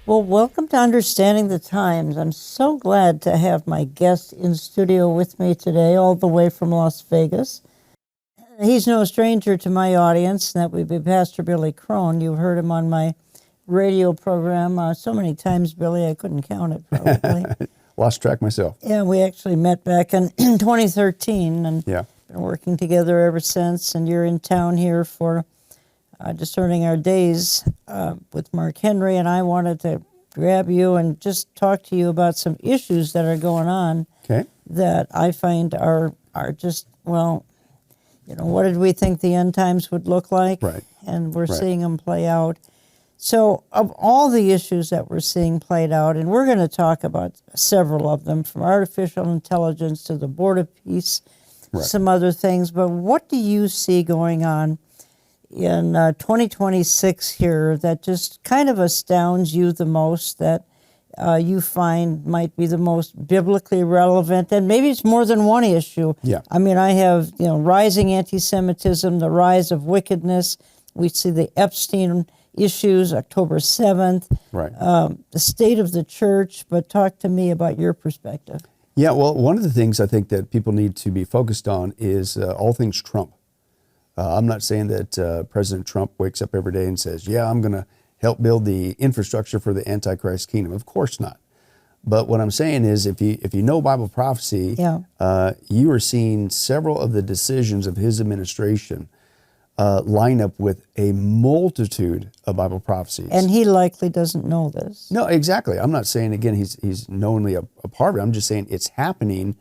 Well, welcome to Understanding the Times. I'm so glad to have my guest in studio with me today, all the way from Las Vegas. He's no stranger to my audience, and that would be Pastor Billy Crone. You've heard him on my radio program so many times, Billy, I couldn't count it probably. Lost track myself. Yeah, we actually met back in 2013 and Yeah. been working together ever since. And you're in town here for Discerning Our Days with Mark Henry, and I wanted to grab you and just talk to you about some issues that are going on that I find are just, well, you know, what did we think the end times would look like? Right. And we're seeing them play out. So of all the issues that we're seeing played out, and we're going to talk about several of them, from artificial intelligence to the Board of Peace, some other things, but what do you see going on in 2026 here that just kind of astounds you the most, that you find might be the most biblically relevant? And maybe it's more than one issue. Yeah. I mean, I have, you know, rising antisemitism, the rise of wickedness. We see the Epstein issues, October 7th, the state of the church. But talk to me about your perspective. Yeah, well, one of the things I think that people need to be focused on is all things Trump. I'm not saying that President Trump wakes up every day and says, yeah, I'm going to help build the infrastructure for the Antichrist kingdom. Of course not. But what I'm saying is, if you know Bible prophecy, you are seeing several of the decisions of his administration line up with a multitude of Bible prophecies. And he likely doesn't know this. No, exactly. I'm not saying, again, he's knowingly a part of it. I'm just saying it's happening,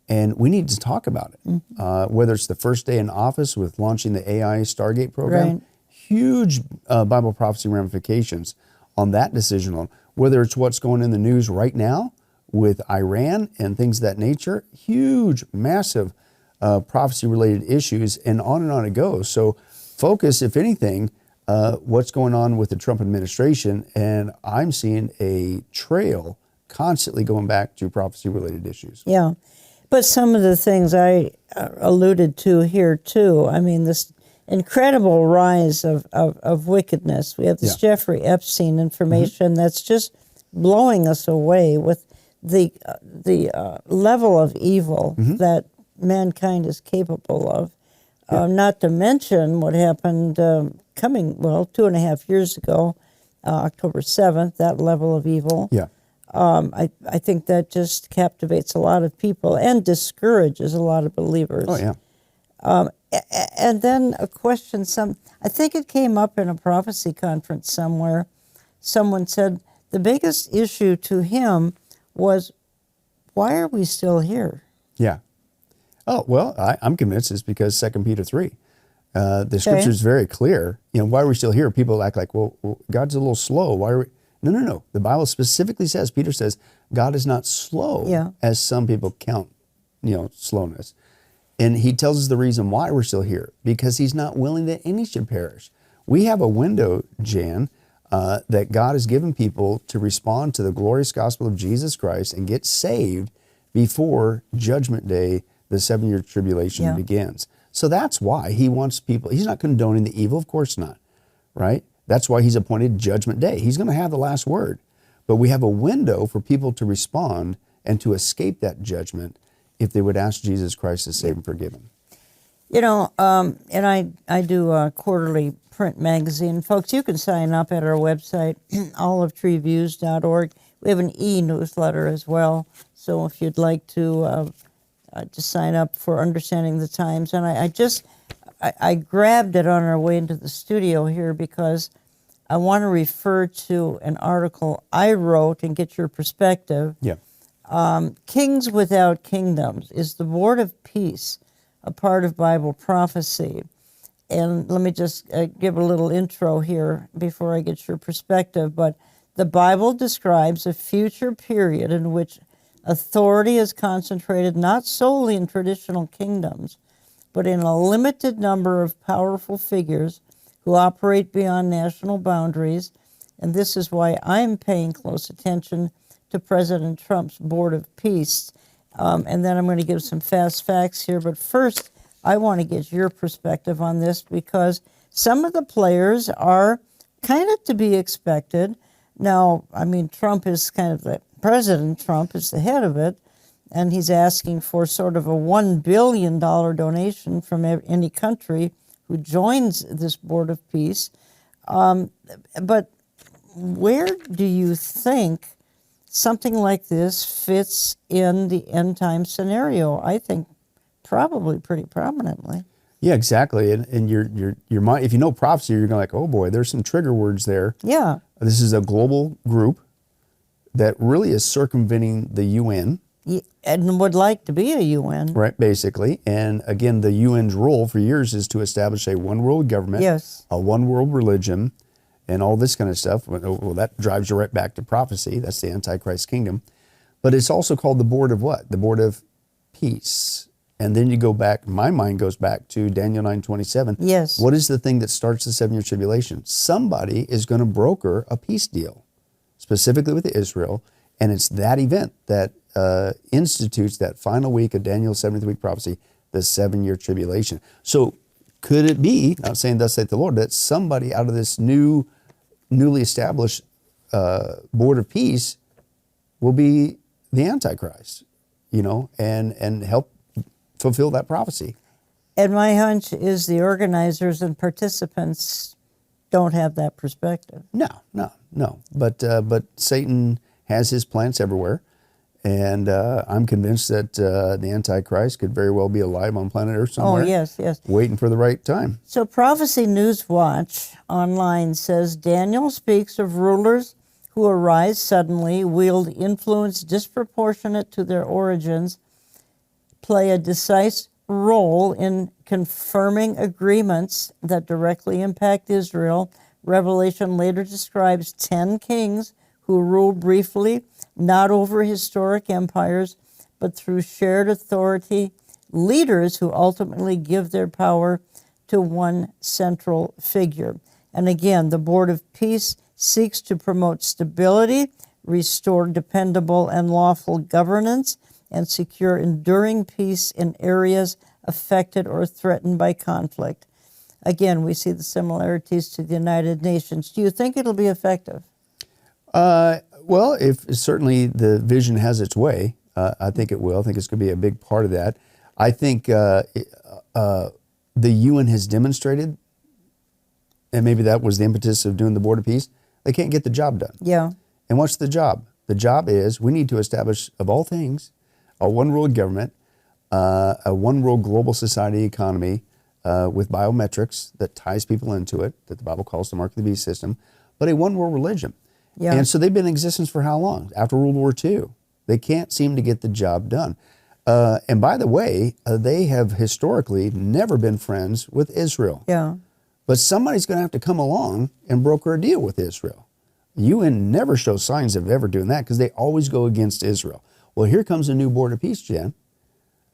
and we need to talk about it. Whether it's the first day in office with launching the AI Stargate program, huge Bible prophecy ramifications on that decision alone. Whether it's what's going in the news right now with Iran and things of that nature, huge, massive prophecy-related issues, and on it goes. So focus, if anything, what's going on with the Trump administration, and I'm seeing a trail constantly going back to prophecy-related issues. Yeah, but some of the things I alluded to here, too, I mean, this incredible rise of wickedness. We have this Jeffrey Epstein information that's just blowing us away with the level of evil that mankind is capable of. Not to mention what happened 2.5 years ago, October 7th, that level of evil. I think that just captivates a lot of people and discourages a lot of believers. And then a question, I think it came up in a prophecy conference somewhere. Someone said the biggest issue to him was, why are we still here? Oh, well, I'm convinced it's because 2 Peter 3. The scripture is very clear. You know, why are we still here? People act like, well, God's a little slow. Why are we? No. The Bible specifically says, Peter says, God is not slow as some people count, slowness. And he tells us the reason why we're still here, because he's not willing that any should perish. We have a window, Jan, that God has given people to respond to the glorious gospel of Jesus Christ and get saved before Judgment Day, the 7-year tribulation begins. So that's why he wants people. He's not condoning the evil, of course not, right? That's why he's appointed Judgment Day. He's going to have the last word. But we have a window for people to respond and to escape that judgment if they would ask Jesus Christ to save and forgive them. You know, and I do a quarterly print magazine. Folks, you can sign up at our website, olivetreeviews.org. We have an e-newsletter as well. So if you'd like to sign up for Understanding the Times. And I grabbed it on our way into the studio here because I want to refer to an article I wrote and get your perspective. Kings Without Kingdoms. Is the Board of Peace a part of Bible prophecy? And let me just give a little intro here before I get your perspective. But the Bible describes a future period in which authority is concentrated not solely in traditional kingdoms, but in a limited number of powerful figures who operate beyond national boundaries. And this is why I'm paying close attention to President Trump's Board of Peace. And then I'm going to give some fast facts here. But first, I want to get your perspective on this because some of the players are kind of to be expected. Now, I mean, Trump is kind of President Trump is the head of it, and he's asking for sort of a $1 billion donation from any country who joins this Board of Peace. But where do you think something like this fits in the end time scenario? I think probably pretty prominently. Yeah, exactly. And your mind, if you know prophecy, you're going like, oh boy, there's some trigger words there. Yeah. This is a global group that really is circumventing the UN. And would like to be a UN. Right, basically. And again, the UN's role for years is to establish a one world government, Yes. a one world religion, and all this kind of stuff. Well, that drives you right back to prophecy. That's the Antichrist kingdom. But it's also called the Board of what? The Board of Peace. And then you go back, my mind goes back to Daniel 9:27. Yes. What is the thing that starts the 7-year tribulation? Somebody is going to broker a peace deal, specifically with Israel. And it's that event that institutes that final week of Daniel's 70th week prophecy, the 7-year tribulation. So could it be, not saying thus saith the Lord, that somebody out of this newly established Board of Peace will be the Antichrist, and help fulfill that prophecy? And my hunch is the organizers and participants don't have that perspective. No. But Satan has his plants everywhere. And I'm convinced that the Antichrist could very well be alive on planet Earth somewhere. Oh, yes. Waiting for the right time. So Prophecy News Watch online says Daniel speaks of rulers who arise suddenly, wield influence disproportionate to their origins, play a decisive role in confirming agreements that directly impact Israel. Revelation later describes 10 kings who ruled briefly, not over historic empires, but through shared authority, leaders who ultimately give their power to one central figure. And again, the Board of Peace seeks to promote stability, restore dependable and lawful governance, and secure enduring peace in areas affected or threatened by conflict. Again, we see the similarities to the United Nations. Do you think it'll be effective? Well, if certainly the vision has its way, I think it will. I think it's going to be a big part of that. I think the UN has demonstrated, and maybe that was the impetus of doing the Board of Peace, they can't get the job done. Yeah. And what's the job? The job is we need to establish, of all things, a one world government, a one world global society economy with biometrics that ties people into it, that the Bible calls the mark of the beast system, but a one world religion. Yeah. And so they've been in existence for how long? After World War II. They can't seem to get the job done. And by the way, they have historically never been friends with Israel. Yeah. But somebody's going to have to come along and broker a deal with Israel. The UN never shows signs of ever doing that because they always go against Israel. Well, here comes a new Board of Peace, Jen.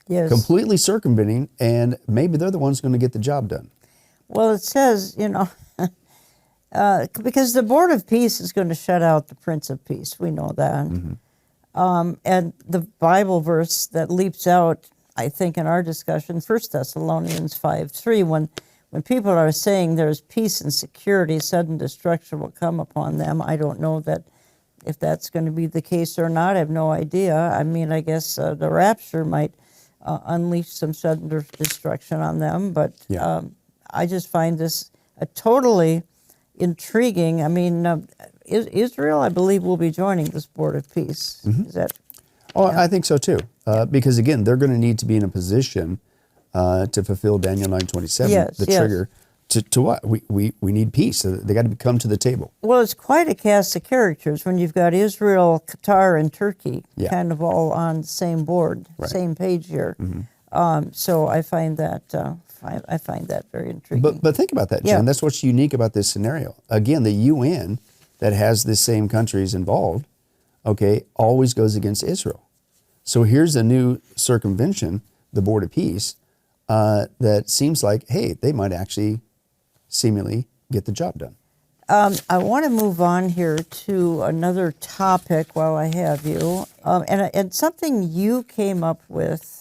Yes. Completely circumventing, and maybe they're the ones going to get the job done. Well, it says, because the Board of Peace is going to shut out the Prince of Peace. We know that. Mm-hmm. And the Bible verse that leaps out, I think, in our discussion, 1 Thessalonians 5:3, when people are saying there's peace and security, sudden destruction will come upon them. I don't know that if that's going to be the case or not. I have no idea. I mean, I guess the rapture might unleash some sudden destruction on them. But Yeah. I just find this a totally intriguing. I mean, Israel, I believe, will be joining this Board of Peace. Mm-hmm. Is that? Oh, I think so too. Because again, they're going to need to be in a position to fulfill Daniel 9:27, Yes, the yes. trigger. To what? We need peace. So they got to come to the table. Well, it's quite a cast of characters when you've got Israel, Qatar, and Turkey Yeah. kind of all on the same board, Right. same page here. Mm-hmm. So I find that very intriguing. But think about that, Jen. Yeah. That's what's unique about this scenario. Again, the UN that has the same countries involved, okay, always goes against Israel. So here's a new circumvention, the Board of Peace, that seems like, hey, they might actually seemingly get the job done. I want to move on here to another topic while I have you, and something you came up with.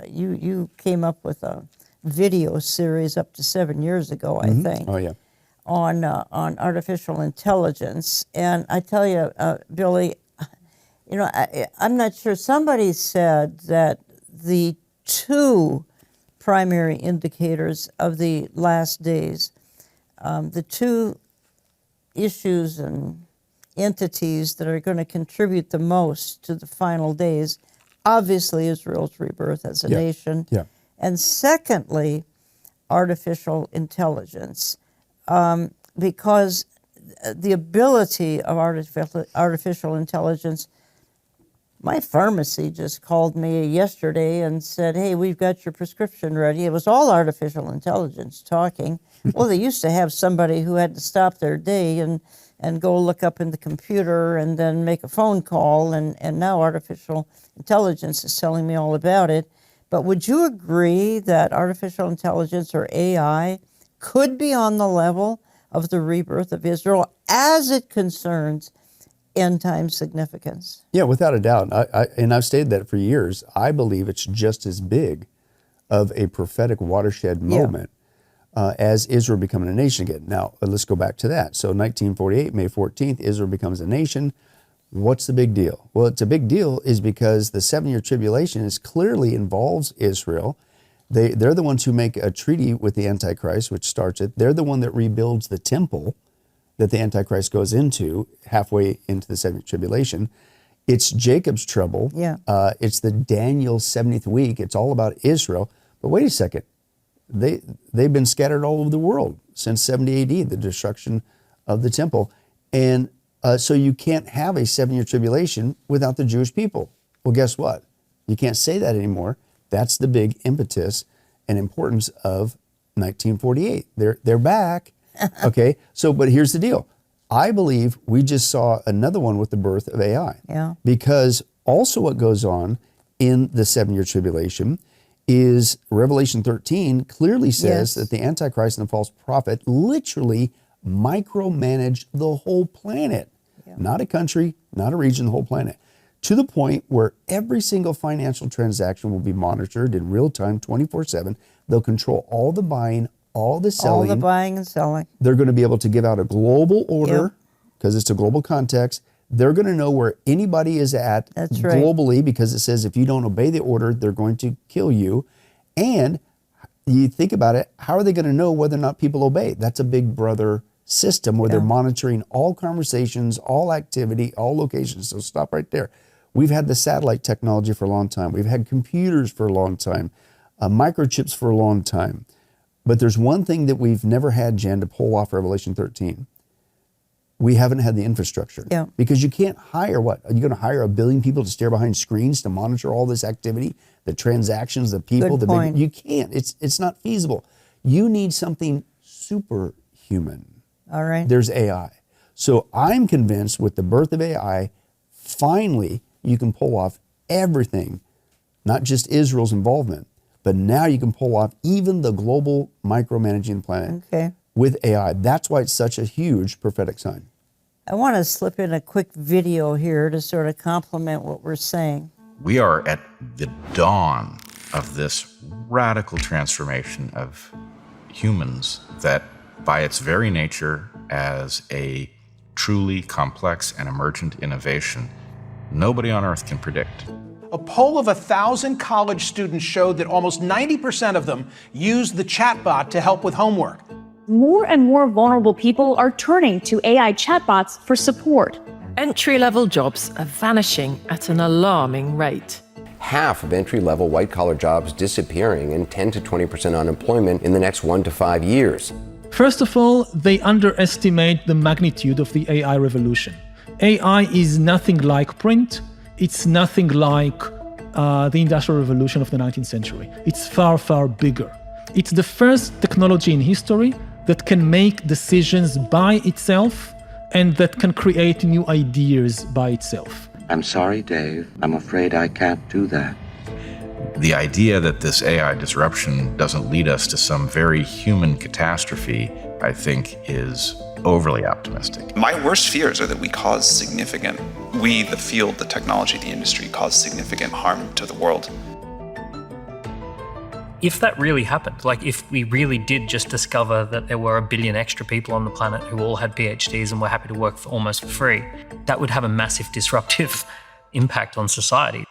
You came up with a video series up to 7 years ago, I think. Oh, yeah. on artificial intelligence. And I tell you, Billy, I'm not sure. Somebody said that the two primary indicators of the last days, the two issues and entities that are going to contribute the most to the final days, obviously Israel's rebirth as a nation, and secondly, artificial intelligence, because the ability of artificial intelligence. My pharmacy just called me yesterday and said, hey, we've got your prescription ready. It was all artificial intelligence talking. Well, they used to have somebody who had to stop their day and go look up in the computer and then make a phone call, and now artificial intelligence is telling me all about it. But would you agree that artificial intelligence, or AI, could be on the level of the rebirth of Israel as it concerns end-time significance? Yeah, without a doubt. And I've stated that for years. I believe it's just as big of a prophetic watershed moment as Israel becoming a nation again. Now, let's go back to that. So 1948, May 14th, Israel becomes a nation. What's the big deal? Well, it's a big deal is because the 7-year tribulation clearly involves Israel. They're the ones who make a treaty with the Antichrist, which starts it. They're the one that rebuilds the temple that the Antichrist goes into halfway into the 7th tribulation. It's Jacob's trouble. It's the Daniel 70th week. It's all about Israel. But wait a second. They've been scattered all over the world since 70 AD, the destruction of the temple. And so you can't have a 7-year tribulation without the Jewish people. Well, guess what? You can't say that anymore. That's the big impetus and importance of 1948. They're back. Okay, but here's the deal. I believe we just saw another one with the birth of AI. Because also what goes on in the 7-year tribulation is Revelation 13 clearly says that the Antichrist and the false prophet literally micromanage the whole planet. Not a country, not a region, the whole planet. To the point where every single financial transaction will be monitored in real time, 24/7. They'll control all the buying, all the selling. All the buying and selling. They're going to be able to give out a global order because it's a global context. They're going to know where anybody is at globally because it says if you don't obey the order, they're going to kill you. And you think about it, how are they going to know whether or not people obey? That's a big brother system where they're monitoring all conversations, all activity, all locations. So stop right there. We've had the satellite technology for a long time. We've had computers for a long time, microchips for a long time. But there's one thing that we've never had, Jan, to pull off Revelation 13. We haven't had the infrastructure. Because you can't hire what? Are you going to hire 1 billion people to stare behind screens to monitor all this activity, the transactions, the people? Good point. You can't. It's not feasible. You need something superhuman. All right. There's AI. So I'm convinced with the birth of AI, finally you can pull off everything, not just Israel's involvement, but now you can pull off even the global micromanaging planet with AI. That's why it's such a huge prophetic sign. I want to slip in a quick video here to sort of complement what we're saying. We are at the dawn of this radical transformation of humans that, by its very nature as a truly complex and emergent innovation, nobody on earth can predict. A poll of 1,000 college students showed that almost 90% of them used the chatbot to help with homework. More and more vulnerable people are turning to AI chatbots for support. Entry-level jobs are vanishing at an alarming rate. Half of entry-level white-collar jobs disappearing and 10 to 20% unemployment in the next 1 to 5 years. First of all, they underestimate the magnitude of the AI revolution. AI is nothing like print. It's nothing like the Industrial Revolution of the 19th century. It's far, far bigger. It's the first technology in history that can make decisions by itself and that can create new ideas by itself. I'm sorry, Dave. I'm afraid I can't do that. The idea that this AI disruption doesn't lead us to some very human catastrophe, I think, is overly optimistic. My worst fears are that we, the field, the technology, the industry, cause significant harm to the world. if that really happened, like if we really did just discover that there were 1 billion extra people on the planet who all had PhDs and were happy to work for almost for free, that would have a massive disruptive impact on society.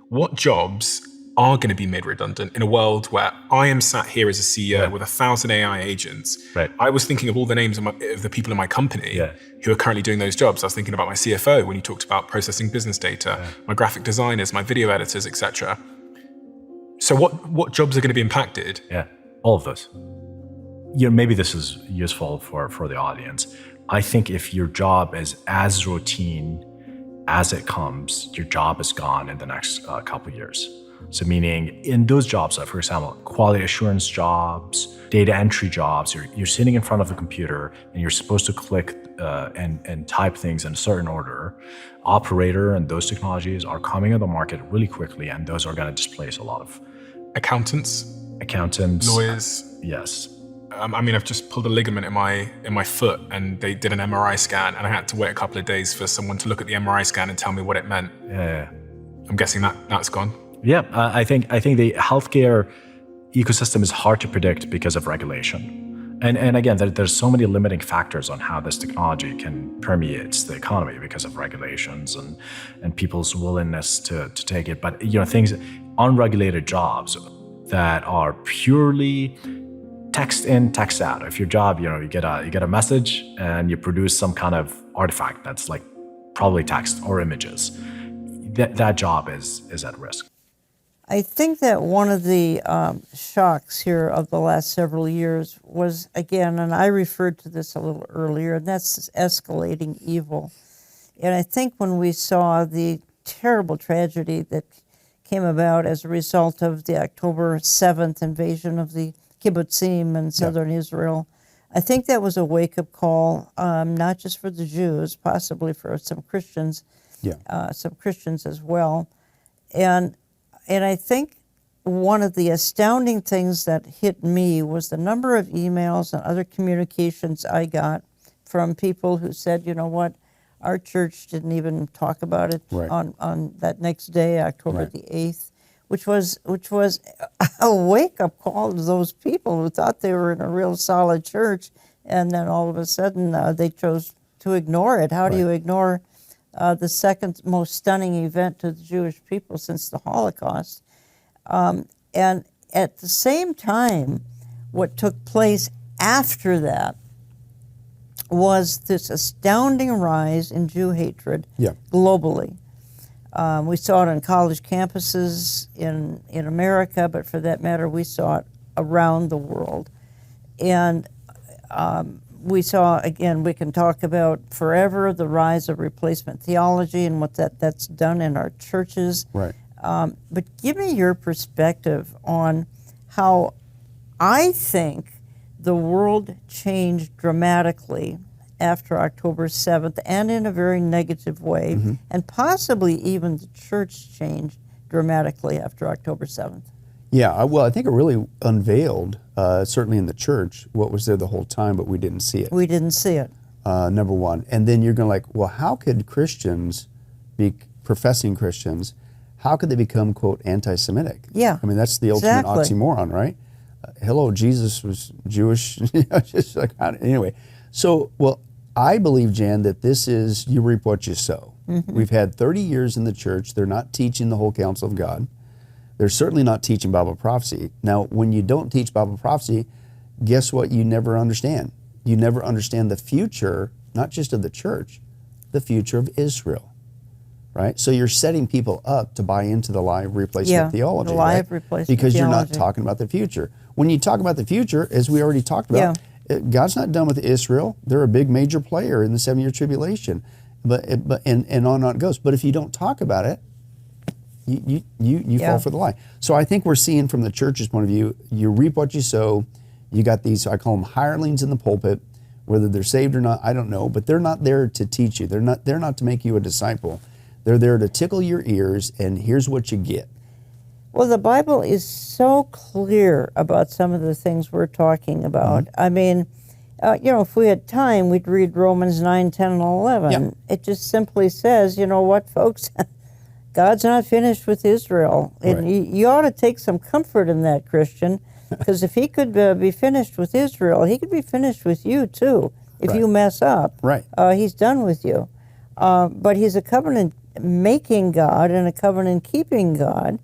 What jobs are going to be made redundant in a world where I am sat here as a CEO with 1,000 AI agents? Right. I was thinking of all the names of the people in my company who are currently doing those jobs. I was thinking about my CFO when you talked about processing business data, my graphic designers, my video editors, etc. So what jobs are going to be impacted? Yeah, all of those. Maybe this is useful for the audience. I think if your job is as routine as it comes, your job is gone in the next couple of years. So meaning in those jobs, for example, quality assurance jobs, data entry jobs, you're sitting in front of a computer and you're supposed to click and type things in a certain order. Operator and those technologies are coming on the market really quickly, and those are going to displace a lot of accountants, lawyers. Yes. I've just pulled a ligament in my foot, and they did an MRI scan, and I had to wait a couple of days for someone to look at the MRI scan and tell me what it meant. Yeah. I'm guessing that's gone. Yeah, I think the healthcare ecosystem is hard to predict because of regulation, and again, there's so many limiting factors on how this technology can permeate the economy because of regulations and people's willingness to take it. But things, unregulated jobs that are purely text in, text out. If your job, you get a message and you produce some kind of artifact that's like probably text or images, that job is at risk. I think that one of the shocks here of the last several years was, again, and I referred to this a little earlier, and that's escalating evil. And I think when we saw the terrible tragedy that came about as a result of the October 7th invasion of the kibbutzim in southern Israel, I think that was a wake-up call, not just for the Jews, possibly for some Christians, as well. And I think one of the astounding things that hit me was the number of emails and other communications I got from people who said, you know what, our church didn't even talk about it on that next day, October the 8th, which was a wake-up call to those people who thought they were in a real solid church, and then all of a sudden they chose to ignore it. How do you ignore the second most stunning event to the Jewish people since the Holocaust? And at the same time, what took place after that was this astounding rise in Jew hatred globally. We saw it on college campuses in America, but for that matter, we saw it around the world. And we saw, again, we can talk about forever the rise of replacement theology and what that's done in our churches. Right. But give me your perspective on how I think the world changed dramatically after October 7th, and in a very negative way, and possibly even the church changed dramatically after October 7th. Yeah, well, I think it really unveiled, certainly in the church, what was there the whole time, but we didn't see it. We didn't see it. Number one. And then you're going well, how could Christians, professing Christians, how could they become, quote, anti-Semitic? Yeah. I mean, that's the ultimate oxymoron, right? Hello, Jesus was Jewish. Just like, anyway. So, well, I believe, Jan, that this is you reap what you sow. We've had 30 years in the church. They're not teaching the whole counsel of God. They're certainly not teaching Bible prophecy. Now, when you don't teach Bible prophecy, guess what you never understand? You never understand the future, not just of the church, the future of Israel, right? So you're setting people up to buy into the lie of replacement theology, the lie of replacement because theology. You're not talking about the future. When you talk about the future, as we already talked about, God's not done with Israel. They're a big major player in the 7-year tribulation, and on it goes. But if you don't talk about it, you fall for the lie. So I think we're seeing from the church's point of view, you reap what you sow. You got these, I call them hirelings in the pulpit, whether they're saved or not, I don't know, but they're not there to teach you. They're not to make you a disciple. They're there to tickle your ears, and here's what you get. Well, the Bible is so clear about some of the things we're talking about. I mean, if we had time, we'd read Romans 9, 10, and 11. It just simply says, you know what, folks, God's not finished with Israel. And Right. you ought to take some comfort in that, Christian, because if he could be finished with Israel, he could be finished with you too. If you mess up, Right. He's done with you. But he's a covenant-making God and a covenant-keeping God,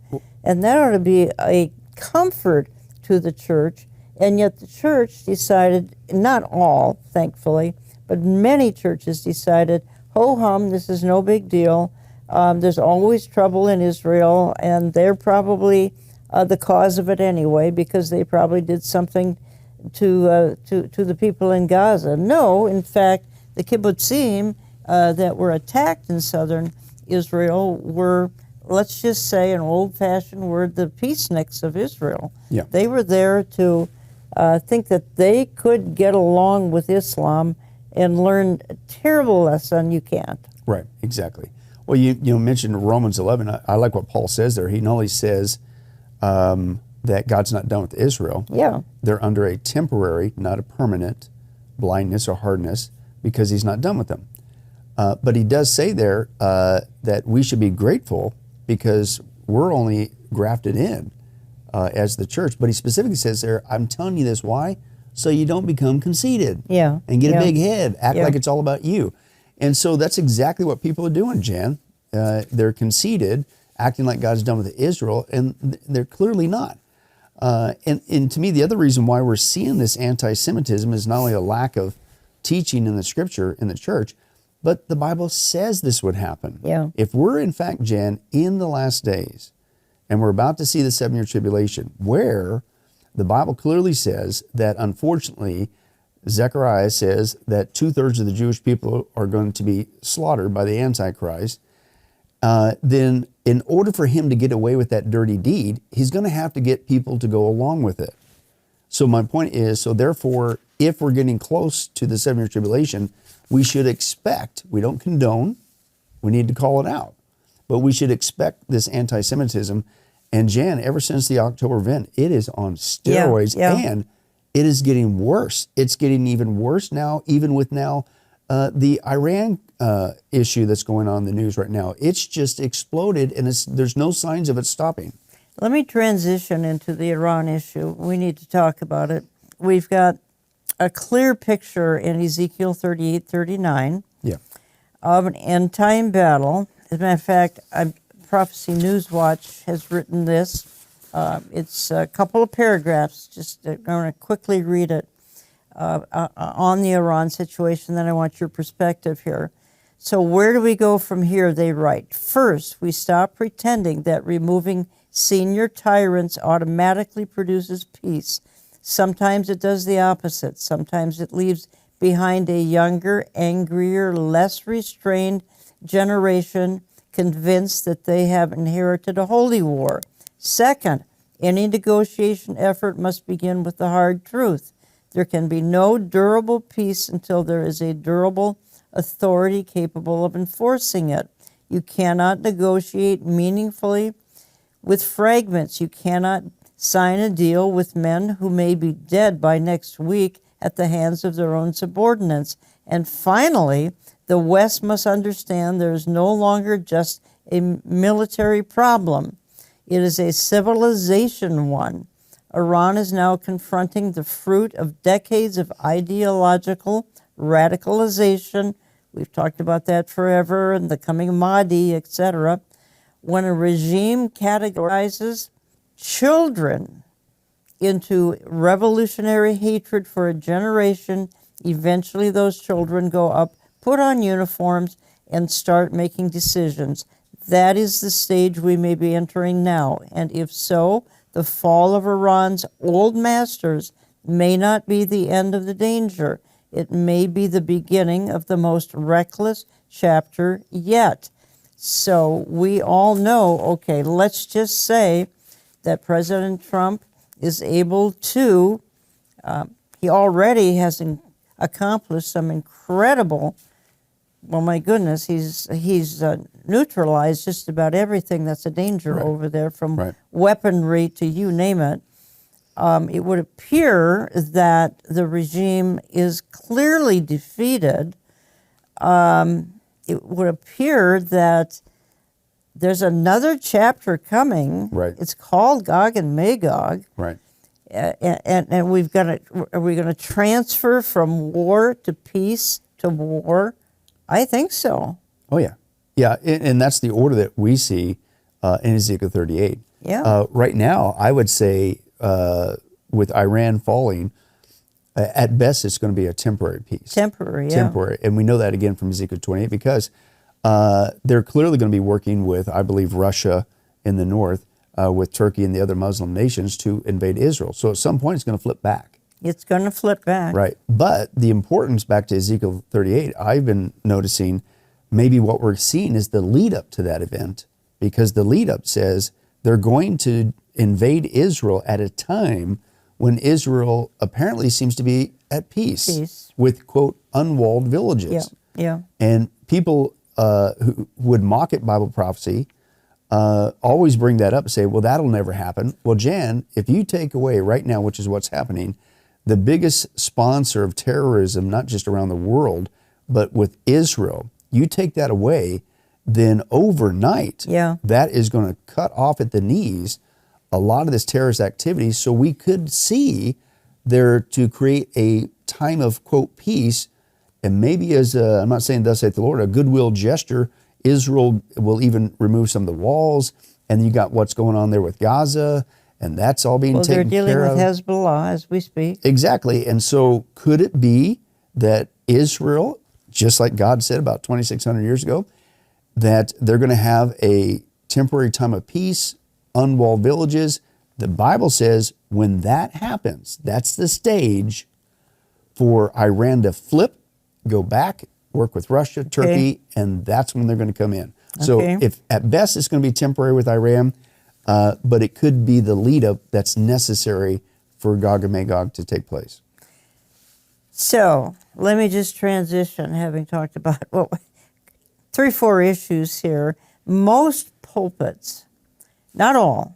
and that ought to be a comfort to the church. And yet the church decided, not all, thankfully, but many churches decided, ho-hum, this is no big deal. There's always trouble in Israel, and they're probably the cause of it anyway, because they probably did something to the people in Gaza. No, in fact, the kibbutzim that were attacked in southern Israel were, let's just say, an old-fashioned word, the peaceniks of Israel. Yeah. They were there to think that they could get along with Islam and learn a terrible lesson you can't. Right, exactly. Well, you mentioned Romans 11. I like what Paul says there. He not only says that God's not done with Israel. Yeah. They're under a temporary, not a permanent, blindness or hardness because he's not done with them. But he does say there that we should be grateful because we're only grafted in as the church. But he specifically says there, I'm telling you this, why? So you don't become conceited. Yeah. And get Yeah. a big head, act Yeah. like it's all about you. And so that's exactly what people are doing, Jan. They're conceited, acting like God's done with Israel, and they're clearly not. And to me, the other reason why we're seeing this anti-Semitism is not only a lack of teaching in the scripture, in the church, but the Bible says this would happen. Yeah. If we're, in fact, Jan, in the last days, and we're about to see the 7-year tribulation, where the Bible clearly says that, unfortunately, Zechariah says that 2/3 of the Jewish people are going to be slaughtered by the Antichrist, then in order for him to get away with that dirty deed, he's going to have to get people to go along with it. So my point is, so therefore, if we're getting close to the 7-year tribulation, we should expect, we don't condone, we need to call it out, but we should expect this anti-Semitism. And Jan, ever since the October event, it is on steroids, and it is getting worse. It's getting even worse now, even with now the Iran issue that's going on in the news right now. It's just exploded, and there's no signs of it stopping. Let me transition into the Iran issue. We need to talk about it. We've got a clear picture in Ezekiel 38:39 of an end-time battle. As a matter of fact, Prophecy Newswatch has written this. It's a couple of paragraphs. Just I'm going to quickly read it on the Iran situation, then I want your perspective here. So where do we go from here, they write? First, we stop pretending that removing senior tyrants automatically produces peace. Sometimes it does the opposite. Sometimes it leaves behind a younger, angrier, less restrained generation convinced that they have inherited a holy war. Second, any negotiation effort must begin with the hard truth. There can be no durable peace until there is a durable authority capable of enforcing it. You cannot negotiate meaningfully with fragments. You cannot sign a deal with men who may be dead by next week at the hands of their own subordinates. And finally, the West must understand there is no longer just a military problem. It is a civilization one. Iran is now confronting the fruit of decades of ideological radicalization. We've talked about that forever, and the coming Mahdi, etc. When a regime categorizes children into revolutionary hatred for a generation, eventually those children go up, put on uniforms, and start making decisions. That is the stage we may be entering now. And if so, the fall of Iran's old masters may not be the end of the danger. It may be the beginning of the most reckless chapter yet. So we all know, okay, let's just say that President Trump is able to, he already has accomplished some incredible, well, my goodness, he's neutralized just about everything that's a danger over there, from weaponry to you name it. It would appear that the regime is clearly defeated. It would appear that there's another chapter coming. Right. It's called Gog and Magog. Right. And are we going to transfer from war to peace to war? I think so. Oh, yeah. Yeah, and that's the order that we see in Ezekiel 38. Yeah. Right now, I would say with Iran falling, at best, it's going to be a temporary peace. Temporary, yeah. Temporary. And we know that again from Ezekiel 28 because they're clearly going to be working with, I believe, Russia in the north, with Turkey and the other Muslim nations to invade Israel. So at some point, it's going to flip back. It's going to flip back. Right. But the importance, back to Ezekiel 38, I've been noticing maybe what we're seeing is the lead up to that event, because the lead up says they're going to invade Israel at a time when Israel apparently seems to be at peace. With, quote, unwalled villages. Yeah. And people who would mock at Bible prophecy always bring that up and say, well, that'll never happen. Well, Jan, if you take away right now, which is what's happening, the biggest sponsor of terrorism, not just around the world, but with Israel, you take that away, then overnight, that is going to cut off at the knees a lot of this terrorist activity. So we could see there to create a time of, quote, peace, and maybe as I'm not saying thus saith the Lord, a goodwill gesture, Israel will even remove some of the walls, and you got what's going on there with Gaza, and that's all being taken care of. They're dealing with Hezbollah as we speak. Exactly. And so could it be that Israel, just like God said about 2,600 years ago, that they're going to have a temporary time of peace, unwalled villages? The Bible says when that happens, that's the stage for Iran to flip, go back, work with Russia, Turkey, and that's when they're going to come in. So if at best it's going to be temporary with Iran, but it could be the lead up that's necessary for Gog and Magog to take place. So let me just transition, having talked about 3-4 issues here. Most pulpits, not all,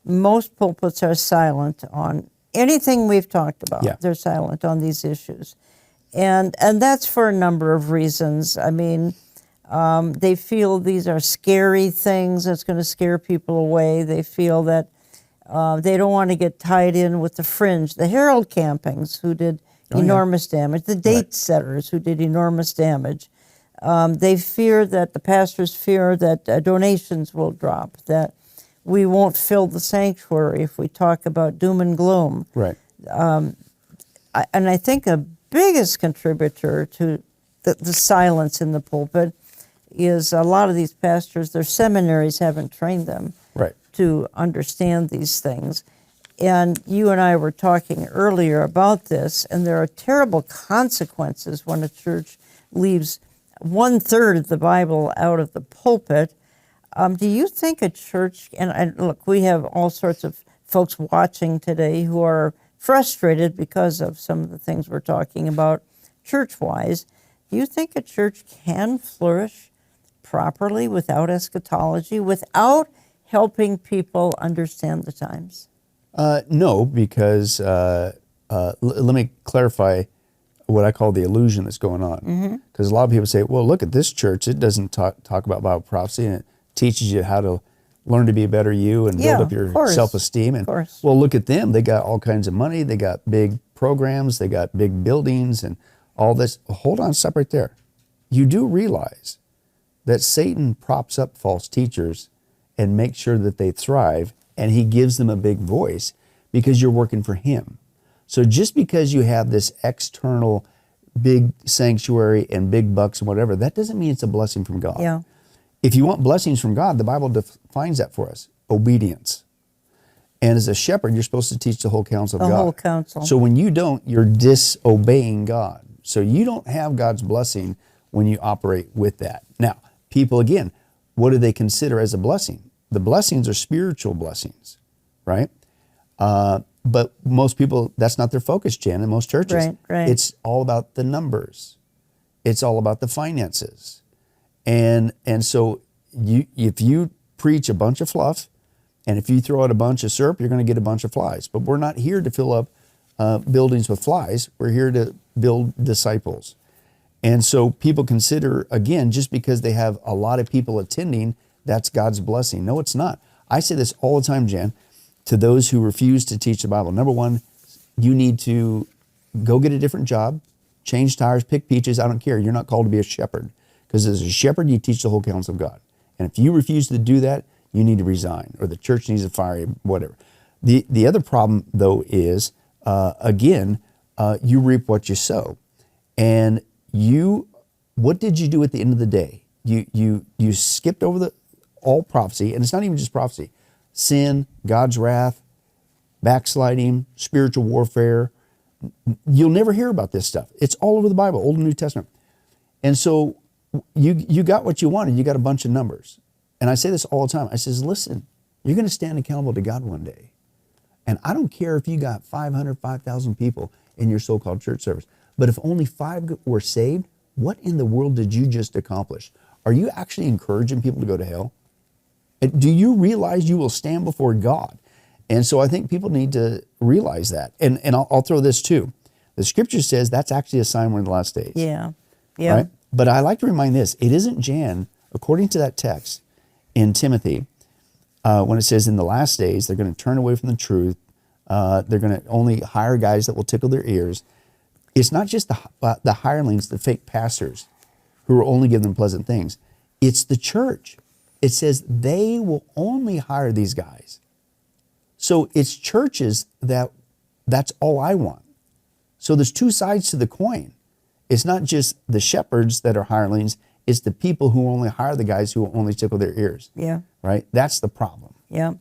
most pulpits are silent on anything we've talked about. Yeah. They're silent on these issues. And that's for a number of reasons. I mean, they feel these are scary things that's going to scare people away. They feel that they don't want to get tied in with the fringe, the herald campings who did enormous damage, the date setters who did enormous damage. They fear that, the pastors fear that donations will drop, that we won't fill the sanctuary if we talk about doom and gloom. Right. And I think a biggest contributor to the silence in the pulpit is a lot of these pastors, their seminaries haven't trained them to understand these things. And you and I were talking earlier about this, and there are terrible consequences when a church leaves 1/3 of the Bible out of the pulpit. Do you think a church, and look, we have all sorts of folks watching today who are frustrated because of some of the things we're talking about church-wise. Do you think a church can flourish properly without eschatology, without helping people understand the times? No, because let me clarify what I call the illusion that's going on. Because a lot of people say, well, look at this church. It doesn't talk about Bible prophecy, and it teaches you how to learn to be a better you and build up your self-esteem. And well, look at them. They got all kinds of money. They got big programs. They got big buildings and all this. Hold on, stop right there. You do realize that Satan props up false teachers and makes sure that they thrive, and he gives them a big voice because you're working for him. So just because you have this external big sanctuary and big bucks and whatever, that doesn't mean it's a blessing from God. Yeah. If you want blessings from God, the Bible defines that for us, obedience. And as a shepherd, you're supposed to teach the whole counsel of God. The whole counsel. So when you don't, you're disobeying God. So you don't have God's blessing when you operate with that. Now, people, again, what do they consider as a blessing? The blessings are spiritual blessings, right? But most people, that's not their focus, Jan, in most churches. Right. It's all about the numbers. It's all about the finances. And so if you preach a bunch of fluff, and if you throw out a bunch of syrup, you're going to get a bunch of flies. But we're not here to fill up buildings with flies. We're here to build disciples. And so people consider, again, just because they have a lot of people attending, that's God's blessing. No, it's not. I say this all the time, Jan, to those who refuse to teach the Bible. Number one, you need to go get a different job, change tires, pick peaches. I don't care. You're not called to be a shepherd, because as a shepherd, you teach the whole counsel of God. And if you refuse to do that, you need to resign, or the church needs to fire you, whatever. The other problem, though, is, you reap what you sow. And what did you do at the end of the day? You skipped over all prophecy, and it's not even just prophecy. Sin, God's wrath, backsliding, spiritual warfare. You'll never hear about this stuff. It's all over the Bible, Old and New Testament. And so you got what you wanted. You got a bunch of numbers. And I say this all the time. I says, listen, you're going to stand accountable to God one day. And I don't care if you got 500, 5,000 people in your so-called church service, but if only 5 were saved, what in the world did you just accomplish? Are you actually encouraging people to go to hell? Do you realize you will stand before God? And so I think people need to realize that. And I'll throw this too. The scripture says that's actually a sign we're in the last days. Yeah. Right? But I like to remind this, it isn't, Jan, according to that text in Timothy, when it says in the last days, they're going to turn away from the truth. They're going to only hire guys that will tickle their ears. It's not just the hirelings, the fake pastors who will only give them pleasant things. It's the church. It says they will only hire these guys. So it's churches that's all I want. So there's 2 sides to the coin. It's not just the shepherds that are hirelings. It's the people who only hire the guys who will only tickle their ears. Yeah. Right? That's the problem. Yeah.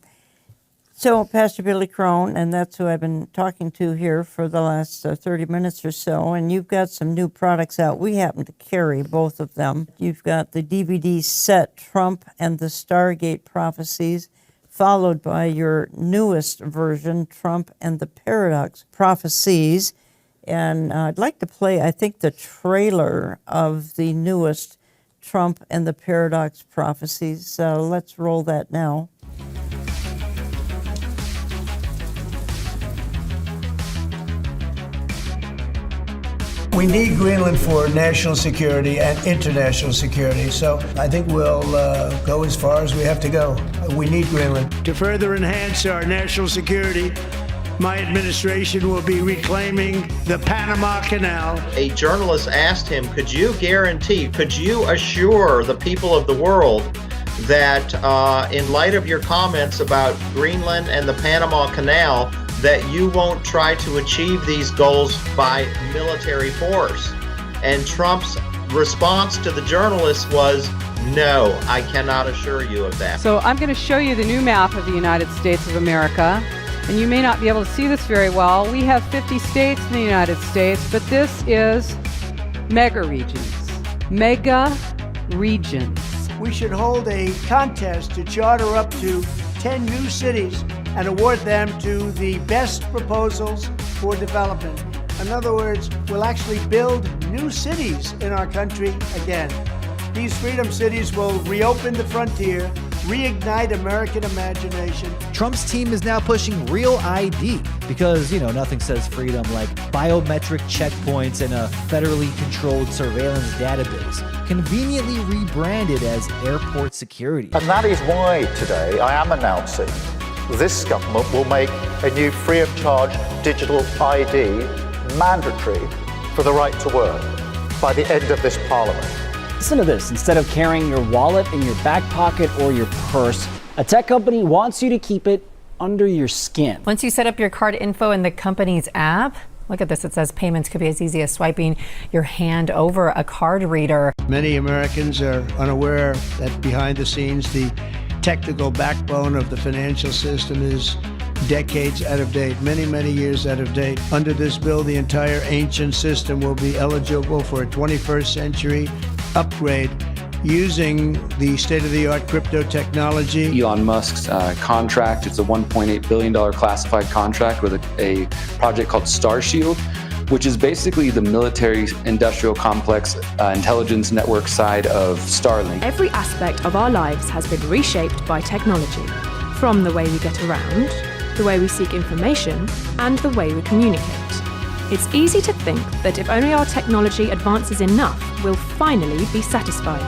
So, Pastor Billy Crone, and that's who I've been talking to here for the last 30 minutes or so, and you've got some new products out. We happen to carry both of them. You've got the DVD set, Trump and the Stargate Prophecies, followed by your newest version, Trump and the Paradox Prophecies. And I'd like to play, I think, the trailer of the newest Trump and the Paradox Prophecies. So let's roll that now. We need Greenland for national security and international security, so I think we'll go as far as we have to go. We need Greenland. To further enhance our national security, my administration will be reclaiming the Panama Canal. A journalist asked him, could you assure the people of the world that in light of your comments about Greenland and the Panama Canal, that you won't try to achieve these goals by military force? And Trump's response to the journalist was, no, I cannot assure you of that. So I'm going to show you the new map of the United States of America. And you may not be able to see this very well. We have 50 states in the United States, but this is mega regions. Mega regions. We should hold a contest to charter up to 10 new cities and award them to the best proposals for development. In other words, we'll actually build new cities in our country again. These freedom cities will reopen the frontier, reignite American imagination. Trump's team is now pushing Real ID because, nothing says freedom like biometric checkpoints and a federally controlled surveillance database, conveniently rebranded as airport security. And that is why today I am announcing this government will make a new free of charge digital ID mandatory for the right to work by the end of this Parliament. Listen to this. Instead of carrying your wallet in your back pocket or your purse, a tech company wants you to keep it under your skin. Once you set up your card info in the company's app, look at this. It says payments could be as easy as swiping your hand over a card reader. Many Americans are unaware that behind the scenes, the technical backbone of the financial system is decades out of date, many, many years out of date. Under this bill, the entire ancient system will be eligible for a 21st century upgrade using the state-of-the-art crypto technology. Elon Musk's contract, it's a $1.8 billion classified contract with a project called Starshield, which is basically the military industrial complex intelligence network side of Starlink. Every aspect of our lives has been reshaped by technology, from the way we get around, the way we seek information, and the way we communicate. It's easy to think that if only our technology advances enough, we'll finally be satisfied.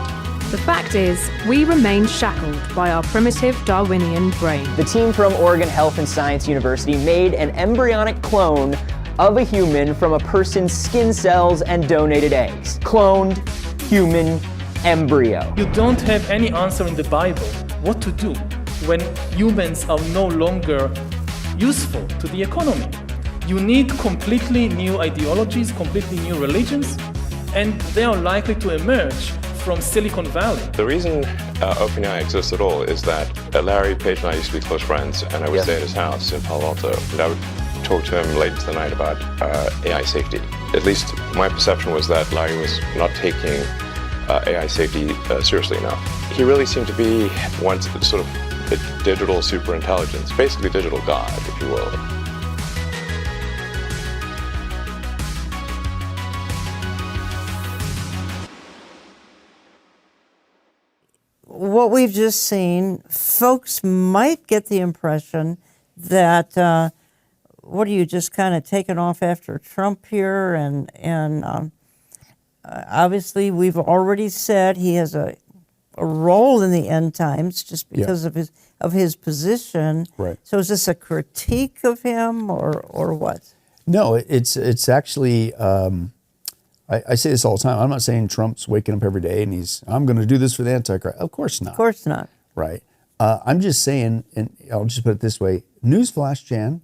The fact is, we remain shackled by our primitive Darwinian brain. The team from Oregon Health and Science University made an embryonic clone of a human from a person's skin cells and donated eggs. Cloned human embryo. You don't have any answer in the Bible what to do when humans are no longer useful to the economy. You need completely new ideologies, completely new religions, and they are likely to emerge from Silicon Valley. The reason OpenAI exists at all is that Larry Page and I used to be close friends, and I would stay at his house in Palo Alto, and I would talk to him late into the night about AI safety. At least my perception was that Larry was not taking AI safety seriously enough. He really seemed to be sort of the digital superintelligence, basically digital God, if you will. What we've just seen, folks might get the impression that what are you just kind of taking off after Trump here, and obviously we've already said he has a role in the end times just because of his position. Right. So is this a critique of him or what? No, it's actually. I say this all the time. I'm not saying Trump's waking up every day and I'm going to do this for the Antichrist. Of course not. Of course not. Right. I'm just saying, and I'll just put it this way. Newsflash, Jan,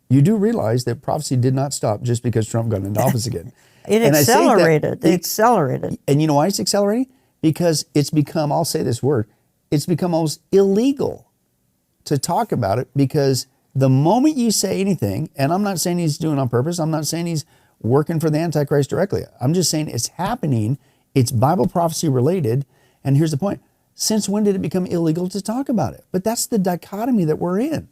you do realize that prophecy did not stop just because Trump got into office again. It accelerated. It accelerated. And you know why it's accelerating? Because it's become, I'll say this word, it's become almost illegal to talk about it, because the moment you say anything, and I'm not saying he's doing it on purpose, I'm not saying he's working for the Antichrist directly. I'm just saying it's happening. It's Bible prophecy related. And here's the point. Since when did it become illegal to talk about it? But that's the dichotomy that we're in.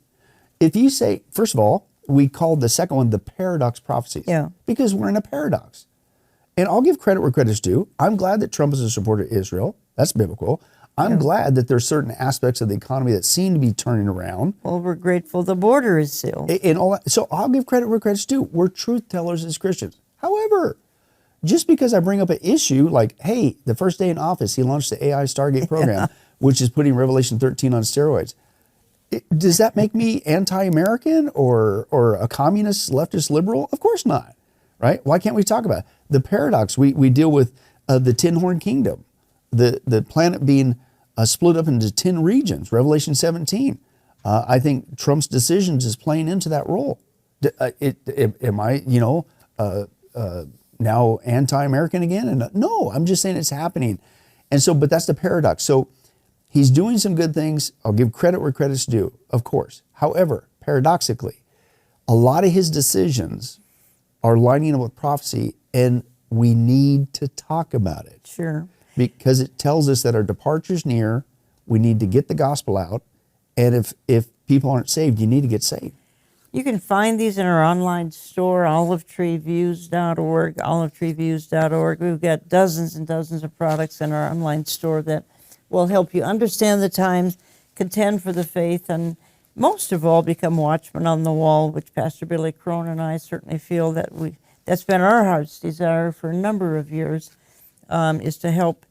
If you say, first of all, we called the second one the paradox prophecies. Yeah. Because we're in a paradox. And I'll give credit where credit's due. I'm glad that Trump is a supporter of Israel. That's biblical. I'm glad that there's certain aspects of the economy that seem to be turning around. Well, we're grateful the border is sealed. And all that. So I'll give credit where credit's due. We're truth tellers as Christians. However, just because I bring up an issue like, hey, the first day in office, he launched the AI Stargate program, which is putting Revelation 13 on steroids. Does that make me anti-American or a communist, leftist, liberal? Of course not, right? Why can't we talk about it? The paradox, we deal with the Tin Horn Kingdom, the planet being split up into 10 regions, Revelation 17. I think Trump's decisions is playing into that role. Am I, now anti-American again? And no, I'm just saying it's happening. And so, but that's the paradox. So he's doing some good things. I'll give credit where credit's due, of course. However, paradoxically, a lot of his decisions are lining up with prophecy, and we need to talk about it. Sure. Because it tells us that our departure's near, we need to get the gospel out, and if people aren't saved, you need to get saved. You can find these in our online store, olivetreeviews.org, olivetreeviews.org. We've got dozens and dozens of products in our online store that will help you understand the times, contend for the faith, and most of all, become watchmen on the wall, which Pastor Billy Crone and I certainly feel that that's been our heart's desire for a number of years, is to help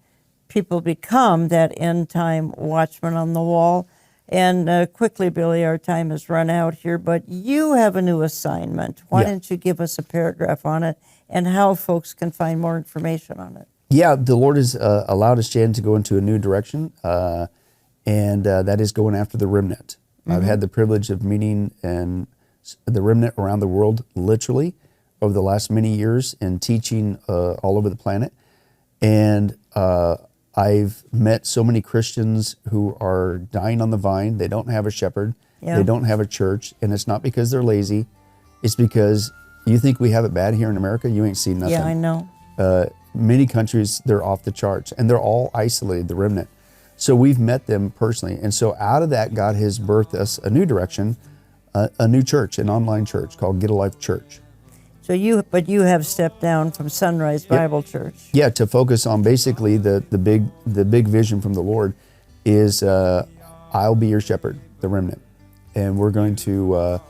people become that end-time watchman on the wall. And quickly, Billy, our time has run out here, but you have a new assignment. Why don't you give us a paragraph on it and how folks can find more information on it? Yeah, the Lord has allowed us, Jan, to go into a new direction, and that is going after the remnant. Mm-hmm. I've had the privilege of meeting and the remnant around the world, literally, over the last many years and teaching all over the planet. And I've met so many Christians who are dying on the vine. They don't have a shepherd. Yeah. They don't have a church. And it's not because they're lazy. It's because you think we have it bad here in America. You ain't seen nothing. Yeah, I know. Many countries, they're off the charts. And they're all isolated, the remnant. So we've met them personally. And so out of that, God has birthed us a new direction, a new church, an online church called Get a Life Church. So you have stepped down from Sunrise Bible Church. Yeah, to focus on basically the big vision from the Lord is I'll be your shepherd, the remnant, and we're going to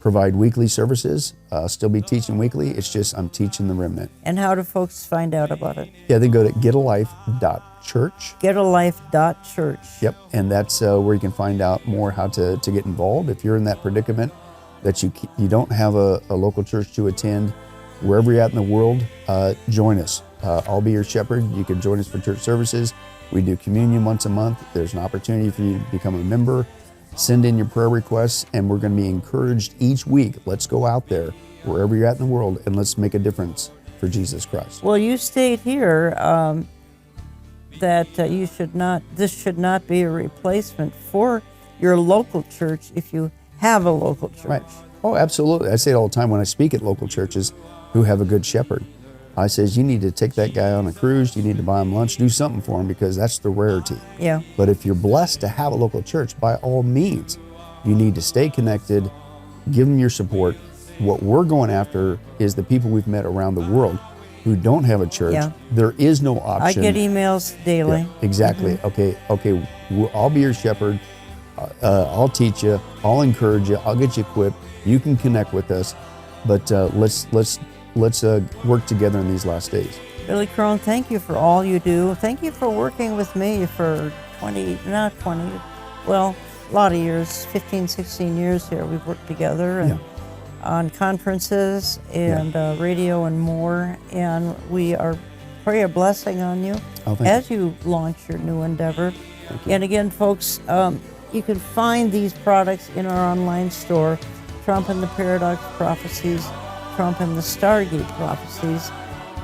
provide weekly services. Still be teaching weekly. It's just I'm teaching the remnant. And how do folks find out about it? Yeah, they go to getalife.church. Getalife.church. Yep, and that's where you can find out more how to get involved. If you're in that predicament that you don't have a local church to attend, wherever you're at in the world, join us. I'll be your shepherd. You can join us for church services. We do communion once a month. There's an opportunity for you to become a member. Send in your prayer requests, and we're going to be encouraged each week. Let's go out there, wherever you're at in the world, and let's make a difference for Jesus Christ. Well, you state here that this should not be a replacement for your local church if you have a local church. Right. Oh, absolutely. I say it all the time when I speak at local churches who have a good shepherd. I says, you need to take that guy on a cruise, you need to buy him lunch, do something for him, because that's the rarity. Yeah. But if you're blessed to have a local church, by all means, you need to stay connected, give them your support. What we're going after is the people we've met around the world who don't have a church. Yeah. There is no option. I get emails daily. Yeah, exactly. Mm-hmm. Okay, I'll be your shepherd. I'll teach you. I'll encourage you. I'll get you equipped. You can connect with us. But let's work together in these last days. Billy Crone, thank you for all you do. Thank you for working with me for a lot of years, 15, 16 years here. We've worked together and on conferences and radio and more. And we pray a blessing on you as you launch your new endeavor. And again, folks, you can find these products in our online store, Trump and the Paradox Prophecies, Trump and the Stargate Prophecies,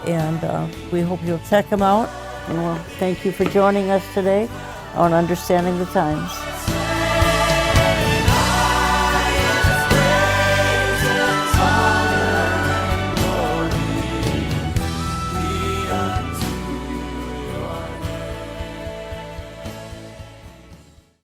and we hope you'll check them out. And we'll thank you for joining us today on Understanding the Times.